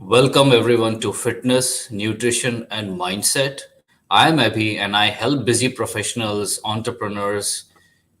Welcome everyone to Fitness, Nutrition, and Mindset. I'm Abhi and I help busy professionals, entrepreneurs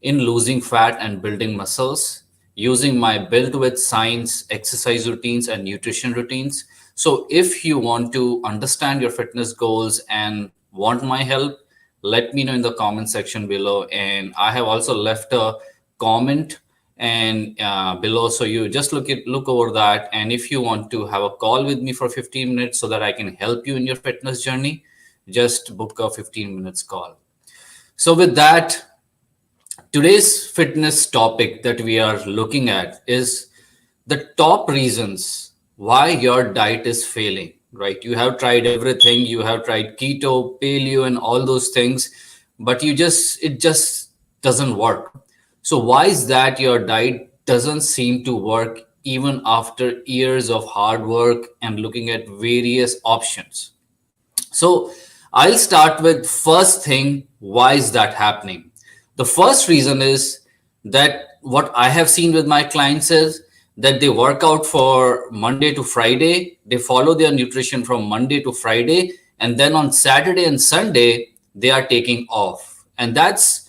in losing fat and building muscles using my built with science exercise routines and nutrition routines. So, if you want to understand your fitness goals and want my help, let me know in the comment section below. And I have also left a comment and below, so you just look over that. And if you want to have a call with me for 15 minutes so that I can help you in your fitness journey, just book a 15 minutes call. So with that, today's fitness topic that we are looking at is the top reasons why your diet is failing, right? You have tried everything, you have tried keto, paleo, and all those things, but it just doesn't work. So, why is that your diet doesn't seem to work even after years of hard work and looking at various options? So I'll start with first thing, why is that happening? The first reason is that what I have seen with my clients is that they work out for Monday to Friday, they follow their nutrition from Monday to Friday, and then on Saturday and Sunday they are taking off. And that's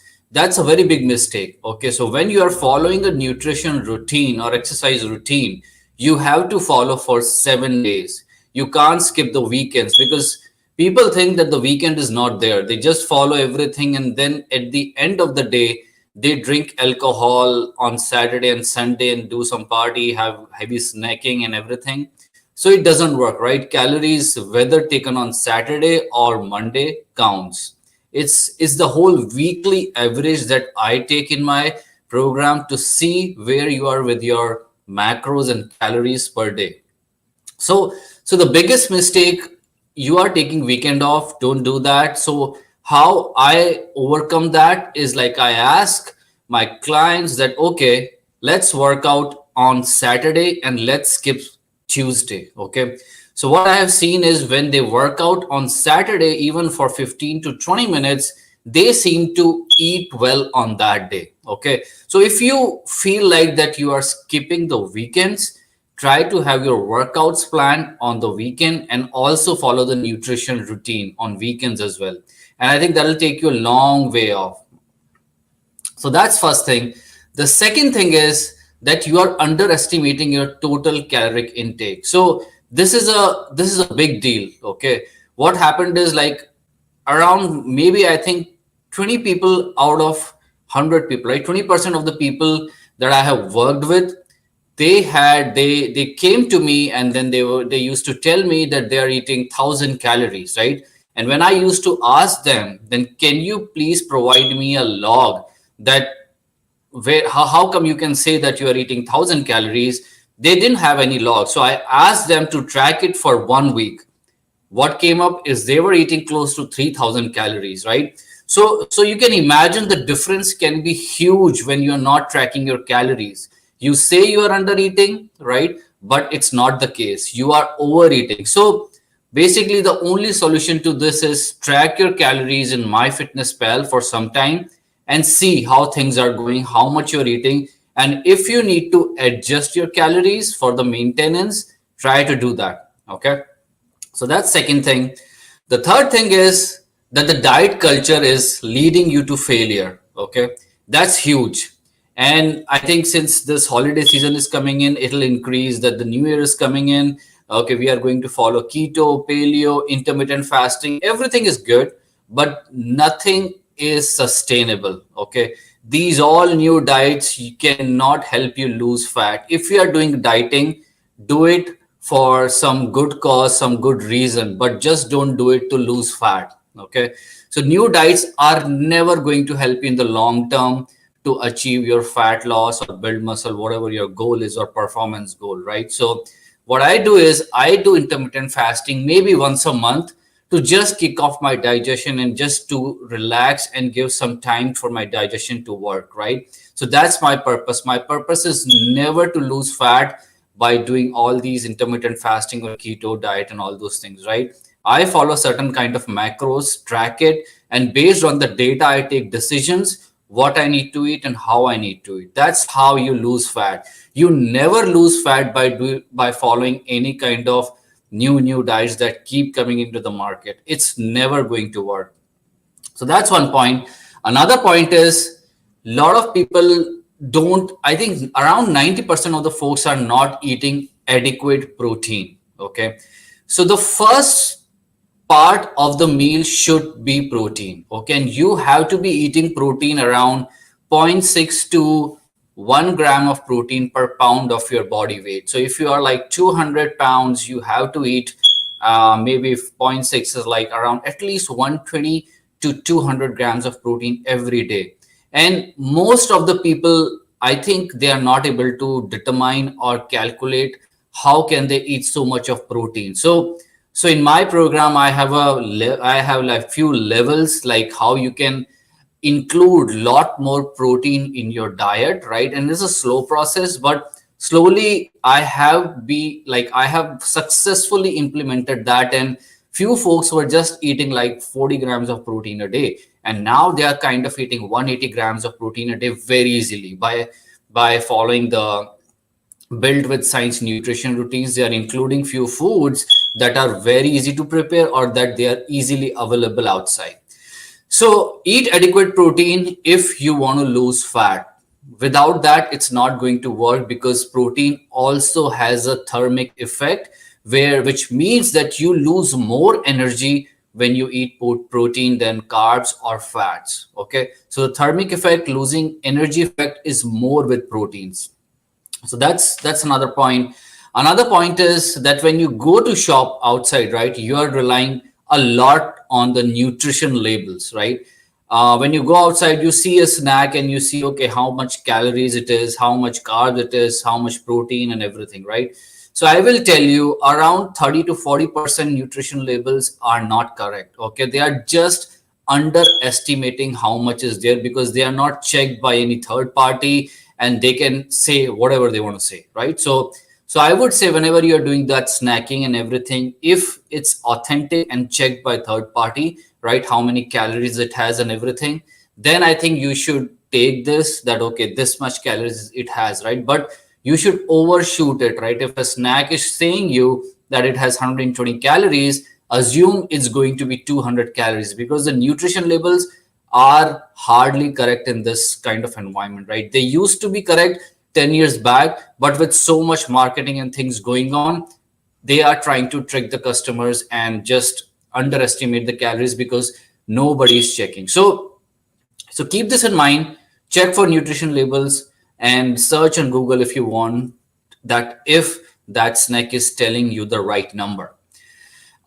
a very big mistake. Okay, so when you are following a nutrition routine or exercise routine, you have to follow for 7 days. You can't skip the weekends because people think that the weekend is not there. They just follow everything, and then at the end of the day, they drink alcohol on Saturday and Sunday and do some party, have heavy snacking and everything. So it doesn't work, right? Calories, whether taken on Saturday or Monday, counts. It's the whole weekly average that I take in my program to see where you are with your macros and calories per day. So the biggest mistake, you are taking weekend off, don't do that. So how I overcome that is like I ask my clients that okay, let's work out on Saturday and let's skip Tuesday. Okay. So what I have seen is when they work out on Saturday, even for 15 to 20 minutes, they seem to eat well on that day. Okay. So if you feel like that you are skipping the weekends, try to have your workouts planned on the weekend and also follow the nutrition routine on weekends as well. And I think that'll take you a long way off. So that's first thing. The second thing is that you are underestimating your total caloric intake. So this is a big deal. Okay. What happened is like around maybe I think 20 people out of 100 people, right? 20% of the people that I have worked with, they came to me and then they used to tell me that they are eating 1,000 calories, right? And when I used to ask them, then can you please provide me a log that where how come you can say that you are eating 1,000 calories? They didn't have any log, so I asked them to track it for 1 week. What came up is they were eating close to 3,000 calories, right? So you can imagine the difference can be huge when you're not tracking your calories. You say you are under eating, right? But it's not the case. You are overeating. So basically the only solution to this is track your calories in MyFitnessPal for some time and see how things are going, how much you're eating. And if you need to adjust your calories for the maintenance, try to do that. Okay. So that's second thing. The third thing is that the diet culture is leading you to failure. Okay. That's huge. And I think since this holiday season is coming in, it'll increase that the new year is coming in. Okay. We are going to follow keto, paleo, intermittent fasting. Everything is good, but nothing is sustainable. Okay. These all new diets cannot help you lose fat. If you are doing dieting, do it for some good cause, some good reason, but just don't do it to lose fat. Okay. So new diets are never going to help you in the long term to achieve your fat loss or build muscle, whatever your goal is or performance goal, right? So what I do is I do intermittent fasting maybe once a month to just kick off my digestion and just to relax and give some time for my digestion to work, right? So that's my purpose. My purpose is never to lose fat by doing all these intermittent fasting or keto diet and all those things, right? I follow certain kind of macros, track it, and based on the data, I take decisions what I need to eat and how I need to eat. That's how you lose fat. You never lose fat by following any kind of new diets that keep coming into the market. It's never going to work. So that's one point. Another point is a lot of people don't, I think around 90% of the folks are not eating adequate protein. Okay. So the first part of the meal should be protein. Okay. And you have to be eating protein around zero point 0.6 to 1 gram of protein per pound of your body weight. So if you are like 200 pounds, you have to eat maybe zero point 0.6 is like around at least 120 to 200 grams of protein every day. And most of the people, I think they are not able to determine or calculate how can they eat so much of protein. So in my program, I have like few levels, like how you can include lot more protein in your diet, right? And it's a slow process, but slowly I have successfully implemented that. And few folks were just eating like 40 grams of protein a day, and now they are kind of eating 180 grams of protein a day very easily by following the built with science nutrition routines. They are including few foods that are very easy to prepare or that they are easily available outside. So eat adequate protein if you want to lose fat. Without that, it's not going to work, because protein also has a thermic effect, which means that you lose more energy when you eat protein than carbs or fats. Okay. So the thermic effect, losing energy effect, is more with proteins. So that's another point. Another point is that when you go to shop outside, right, you are relying a lot on the nutrition labels, right? When you go outside, you see a snack and you see, okay, how much calories it is, how much carb it is, how much protein and everything, right? So I will tell you, around 30 to 40% nutrition labels are not correct. Okay, they are just underestimating how much is there, because they are not checked by any third party, and they can say whatever they want to say, right? So I would say, whenever you're doing that snacking and everything, if it's authentic and checked by third party, right, how many calories it has and everything, then I think you should take this, that okay, this much calories it has, right? But you should overshoot it, right? If a snack is saying you that it has 120 calories, assume it's going to be 200 calories, because the nutrition labels are hardly correct in this kind of environment, right? They used to be correct 10 years back, but with so much marketing and things going on, they are trying to trick the customers and just underestimate the calories, because nobody is checking. So keep this in mind. Check for nutrition labels and search on Google if you want, that if that snack is telling you the right number.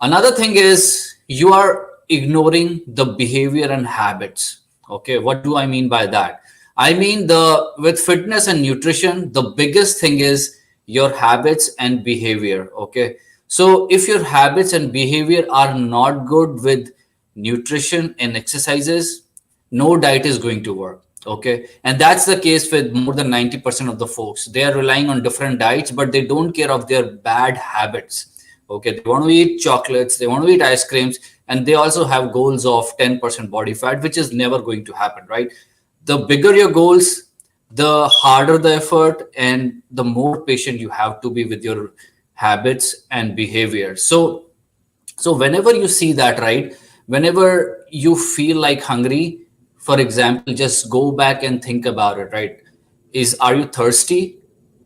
Another thing is, you are ignoring the behavior and habits. Okay, what do I mean by that? I mean, the with fitness and nutrition, the biggest thing is your habits and behavior. Okay, so if your habits and behavior are not good with nutrition and exercises, no diet is going to work. Okay, and that's the case with more than 90% of the folks. They are relying on different diets, but they don't care of their bad habits. Okay, they want to eat chocolates, they want to eat ice creams, and they also have goals of 10% body fat, which is never going to happen, right? The bigger your goals, the harder the effort, and the more patient you have to be with your habits and behavior. So whenever you see that, right, whenever you feel like hungry, for example, just go back and think about it, right? Are you thirsty?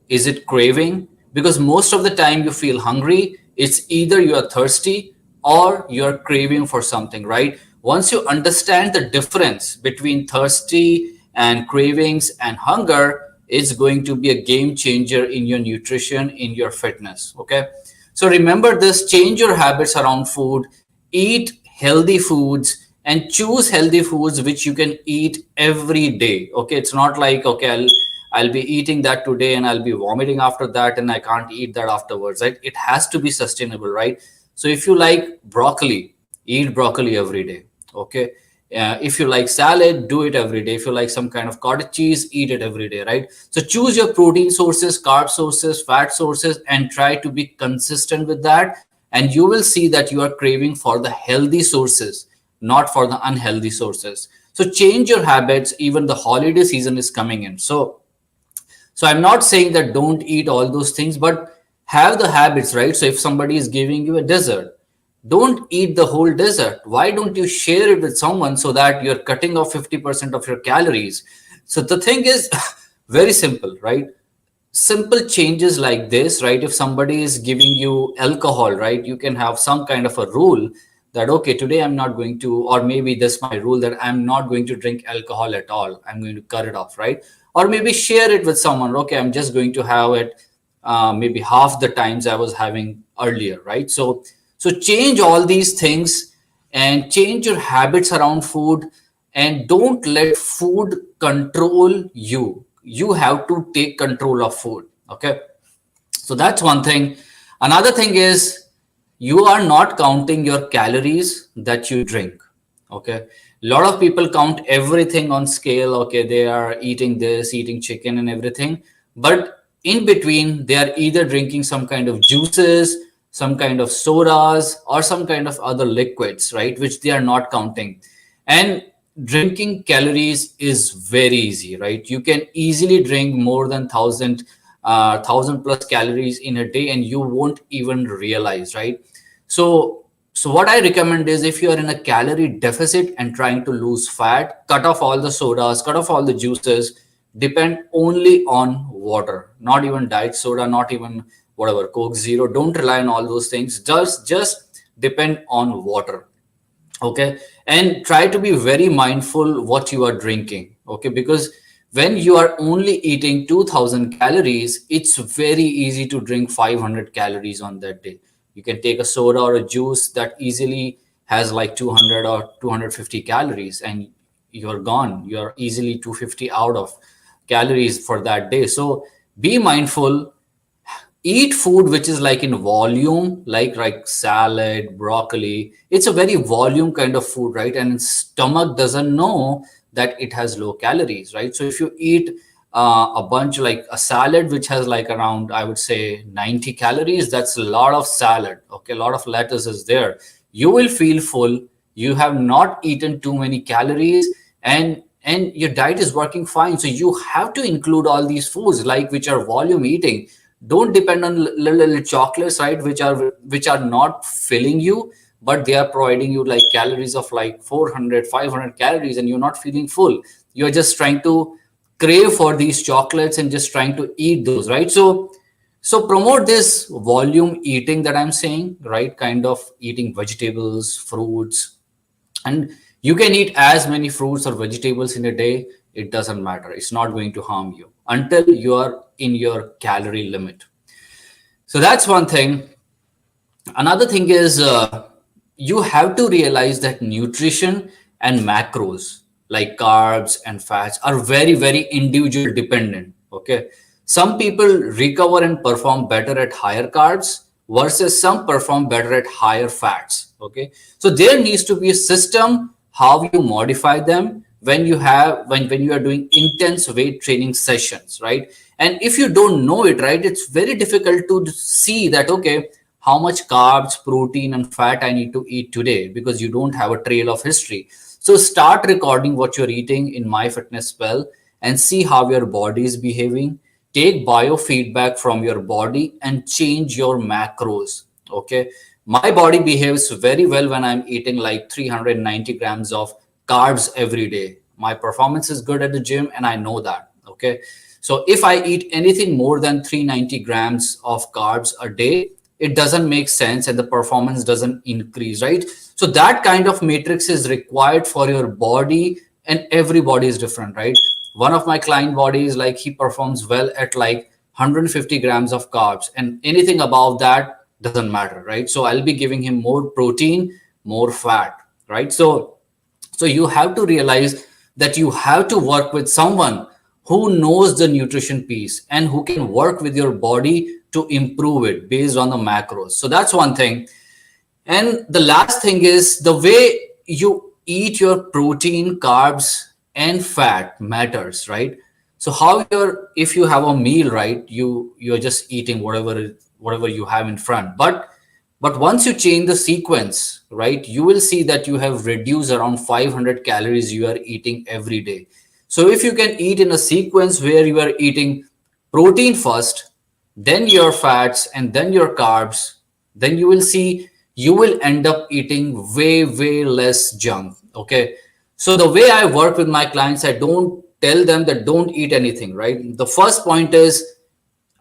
Is it craving? Because most of the time you feel hungry, it's either you are thirsty or you're craving for something, right? Once you understand the difference between thirsty and cravings and hunger, it's going to be a game changer in your nutrition, in your fitness. Okay. So remember this, change your habits around food, eat healthy foods, and choose healthy foods which you can eat every day. Okay. It's not like, okay, I'll be eating that today and I'll be vomiting after that and I can't eat that afterwards, right? It has to be sustainable, right? So if you like broccoli, eat broccoli every day. Okay. If you like salad, do it every day. If you like some kind of cottage cheese, eat it every day, right? So choose your protein sources, carb sources, fat sources, and try to be consistent with that. And you will see that you are craving for the healthy sources, not for the unhealthy sources. So change your habits. Even the holiday season is coming in. So I'm not saying that don't eat all those things, but have the habits, right? So if somebody is giving you a dessert, don't eat the whole dessert. Why don't you share it with someone so that you're cutting off 50% of your calories? So the thing is very simple, right? Simple changes like this, right? If somebody is giving you alcohol, right, you can have some kind of a rule that, okay, today I'm not going to, or maybe this my rule that I'm not going to drink alcohol at all. I'm going to cut it off, right? Or maybe share it with someone. Okay, I'm just going to have it maybe half the times I was having earlier, right? So change all these things and change your habits around food, and don't let food control you. You have to take control of food. Okay, so that's one thing. Another thing is, you are not counting your calories that you drink. Okay, a lot of people count everything on scale. Okay, they are eating this, eating chicken and everything, but in between they are either drinking some kind of juices, some kind of sodas, or some kind of other liquids, right, which they are not counting. And drinking calories is very easy, right? You can easily drink more than 1,000 plus calories in a day, and you won't even realize, right? So what I recommend is, if you are in a calorie deficit and trying to lose fat, cut off all the sodas, cut off all the juices, depend only on water, not even diet soda, not even whatever Coke Zero. Don't rely on all those things. Just depend on water. Okay, and try to be very mindful what you are drinking. Okay, because when you are only eating 2,000 calories, it's very easy to drink 500 calories on that day. You can take a soda or a juice that easily has like 200 or 250 calories, and you're gone. You're easily 250 out of calories for that day. So be mindful. Eat food which is like in volume, like salad, broccoli. It's a very volume kind of food, right? And stomach doesn't know that it has low calories, right? So if you eat a bunch, like a salad which has like around, I would say, 90 calories, that's a lot of salad. Okay, a lot of lettuce is there. You will feel full. You have not eaten too many calories, and your diet is working fine. So you have to include all these foods like which are volume eating. Don't depend on little chocolates, right, which are not filling you, but they are providing you like calories of like 400, 500 calories, and you're not feeling full. You're just trying to crave for these chocolates and just trying to eat those, right? So promote this volume eating that I'm saying, right? Kind of eating vegetables, fruits, and you can eat as many fruits or vegetables in a day. It doesn't matter. It's not going to harm you until you are in your calorie limit. So that's one thing. Another thing is, you have to realize that nutrition and macros like carbs and fats are very, very individual dependent. Okay, some people recover and perform better at higher carbs versus some perform better at higher fats. Okay, so there needs to be a system how you modify them when you have when you are doing intense weight training sessions, right? And if you don't know it, right, it's very difficult to see that, okay, how much carbs, protein, and fat I need to eat today, because you don't have a trail of history. So start recording what you're eating in MyFitnessPal and see how your body is behaving. Take biofeedback from your body and change your macros. Okay. My body behaves very well when I'm eating like 390 grams of carbs every day. My performance is good at the gym, and I know that. Okay. So if I eat anything more than 390 grams of carbs a day, it doesn't make sense and the performance doesn't increase, right? So that kind of matrix is required for your body, and every body is different, right? One of my client bodies, like, he performs well at like 150 grams of carbs, and anything above that doesn't matter, right? So I'll be giving him more protein, more fat, right? So you have to realize that you have to work with someone who knows the nutrition piece and who can work with your body to improve it based on the macros. So that's one thing. And the last thing is, the way you eat your protein, carbs, and fat matters, right? So how you're, if you have a meal, right, you're just eating whatever you have in front. But once you change the sequence, right, you will see that you have reduced around 500 calories you are eating every day. So if you can eat in a sequence where you are eating protein first, then your fats, and then your carbs, then you will see you will end up eating way less junk. Okay. So the way I work with my clients, I don't tell them that don't eat anything, right? The first point is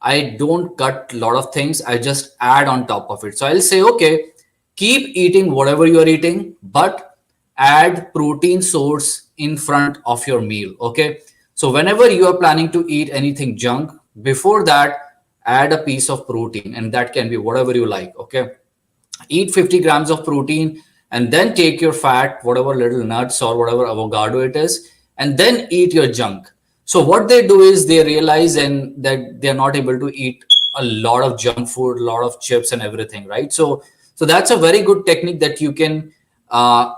I don't cut a lot of things. I just add on top of it. So I'll say, okay, keep eating whatever you are eating, but add protein source in front of your meal. Okay. So whenever you are planning to eat anything junk, before that, add a piece of protein, and that can be whatever you like. Okay. Eat 50 grams of protein, and then take your fat, whatever little nuts or whatever avocado it is, and then eat your junk. So what they do is they realize and that they're not able to eat a lot of junk food, a lot of chips and everything, right? So that's a very good technique that you can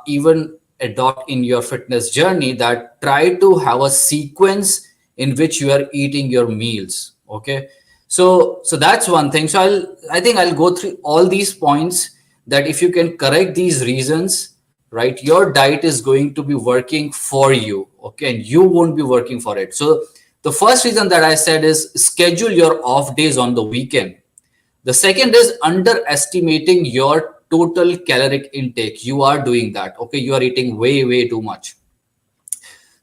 even adopt in your fitness journey, that try to have a sequence in which you are eating your meals. Okay. So that's one thing. So I think I'll go through all these points, that if you can correct these reasons, right, your diet is going to be working for you. Okay. And you won't be working for it. So the first reason that I said is schedule your off days on the weekend. The second is underestimating your total caloric intake. You are doing that. Okay. You are eating way too much.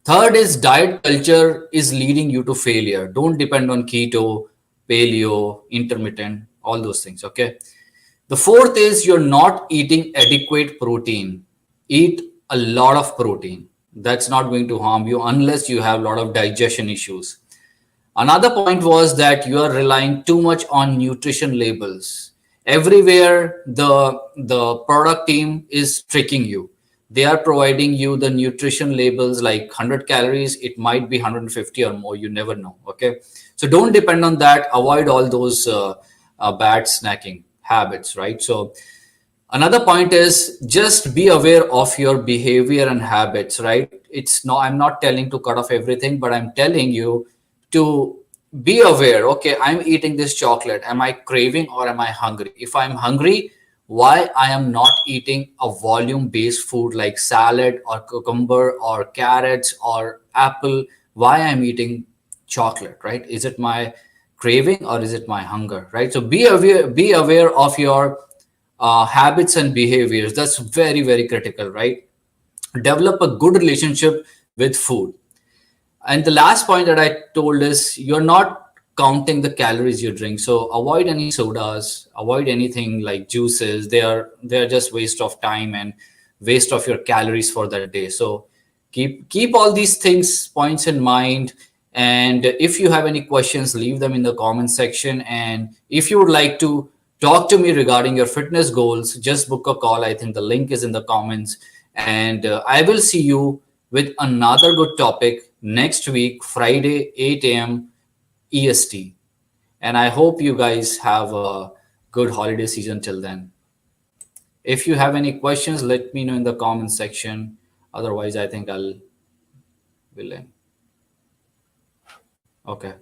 Third is diet culture is leading you to failure. Don't depend on keto, paleo, intermittent, all those things. Okay. The fourth is you're not eating adequate protein. Eat a lot of protein. That's not going to harm you unless you have a lot of digestion issues. Another point was that you are relying too much on nutrition labels. Everywhere the product team is tricking you. They are providing you the nutrition labels like 100 calories, it might be 150 or more, you never know. Okay. So don't depend on that. Avoid all those bad snacking habits, right? So another point is just be aware of your behavior and habits, right? It's no, I'm not telling to cut off everything, but I'm telling you to be aware. Okay, I'm eating this chocolate. Am I craving or am I hungry? If I'm hungry, why I am not eating a volume based food like salad or cucumber or carrots or apple? Why I'm eating chocolate, right? Is it my craving or is it my hunger, right? So be aware of your habits and behaviors. That's very critical, right? Develop a good relationship with food. And the last point that I told is you're not counting the calories you drink. So avoid any sodas, avoid anything like juices. They are just waste of time and waste of your calories for that day. So keep all these things points in mind. And if you have any questions, leave them in the comment section. And if you would like to talk to me regarding your fitness goals, just book a call. I think the link is in the comments. And I will see you with another good topic next week, Friday, 8 a.m. EST. And I hope you guys have a good holiday season till then. If you have any questions, let me know in the comment section. Otherwise, I think will end. Okay.